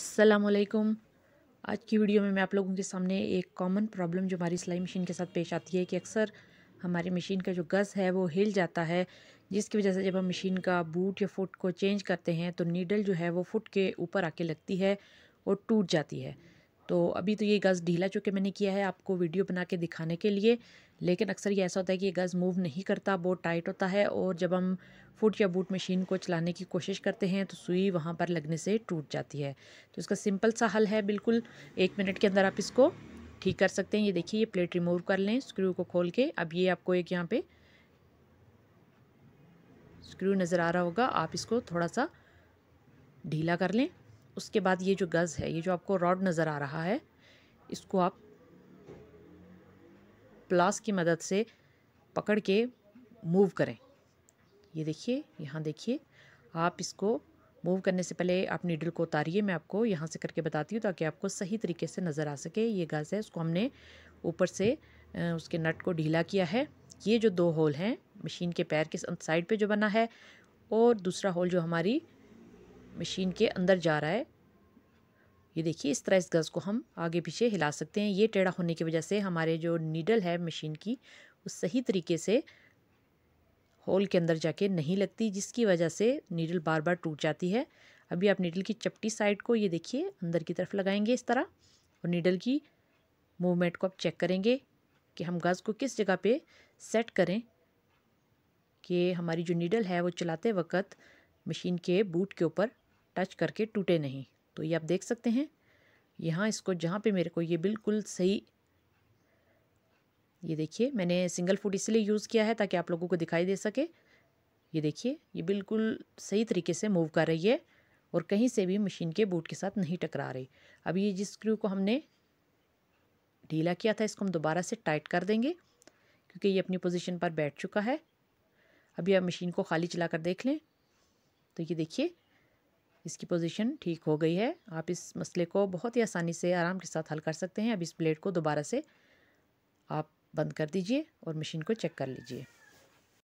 अस्सलामुअलैकुम। आज की वीडियो में मैं आप लोगों के सामने एक कॉमन प्रॉब्लम जो हमारी सिलाई मशीन के साथ पेश आती है कि अक्सर हमारी मशीन का जो गज़ है वो हिल जाता है, जिसकी वजह से जब हम मशीन का बूट या फुट को चेंज करते हैं तो नीडल जो है वो फुट के ऊपर आके लगती है और टूट जाती है। तो अभी तो ये गज़ ढीला चूँकि मैंने किया है आपको वीडियो बना के दिखाने के लिए, लेकिन अक्सर ये ऐसा होता है कि ये गज़ मूव नहीं करता, बहुत टाइट होता है और जब हम फुट या बूट मशीन को चलाने की कोशिश करते हैं तो सुई वहाँ पर लगने से टूट जाती है। तो इसका सिंपल सा हल है, बिल्कुल 1 मिनट के अंदर आप इसको ठीक कर सकते हैं। ये देखिए, ये प्लेट रिमूव कर लें स्क्रू को खोल के। अब ये आपको एक यहाँ पे स्क्रू नज़र आ रहा होगा, आप इसको थोड़ा सा ढीला कर लें। उसके बाद ये जो गज़ है, ये जो आपको रॉड नज़र आ रहा है, इसको आप प्लास की मदद से पकड़ के मूव करें। ये देखिए, यहाँ देखिए, आप इसको मूव करने से पहले आप नीडल को उतारिए। मैं आपको यहाँ से करके बताती हूँ ताकि आपको सही तरीके से नज़र आ सके। ये गज़ है, उसको हमने ऊपर से उसके नट को ढीला किया है। ये जो 2 होल हैं मशीन के पैर के साइड पे जो बना है, और दूसरा होल जो हमारी मशीन के अंदर जा रहा है, ये देखिए, इस तरह इस गज़ को हम आगे पीछे हिला सकते हैं। ये टेढ़ा होने की वजह से हमारे जो नीडल है मशीन की, वो सही तरीके से होल के अंदर जाके नहीं लगती, जिसकी वजह से नीडल बार बार टूट जाती है। अभी आप नीडल की चपटी साइड को ये देखिए अंदर की तरफ लगाएंगे इस तरह, और नीडल की मूवमेंट को आप चेक करेंगे कि हम गज़ को किस जगह पे सेट करें कि हमारी जो नीडल है वो चलाते वक्त मशीन के बूट के ऊपर टच करके टूटे नहीं। तो ये आप देख सकते हैं यहाँ, इसको जहाँ पे मेरे को ये बिल्कुल सही, ये देखिए मैंने सिंगल फुट इसलिए यूज़ किया है ताकि आप लोगों को दिखाई दे सके। ये देखिए, ये बिल्कुल सही तरीके से मूव कर रही है और कहीं से भी मशीन के बूट के साथ नहीं टकरा रही। अब ये जिस स्क्रू को हमने ढीला किया था, इसको हम दोबारा से टाइट कर देंगे क्योंकि ये अपनी पोजीशन पर बैठ चुका है। अभी आप मशीन को खाली चला कर देख लें तो ये देखिए, इसकी पोजीशन ठीक हो गई है। आप इस मसले को बहुत ही आसानी से आराम के साथ हल कर सकते हैं। अब इस प्लेट को दोबारा से आप बंद कर दीजिए और मशीन को चेक कर लीजिए।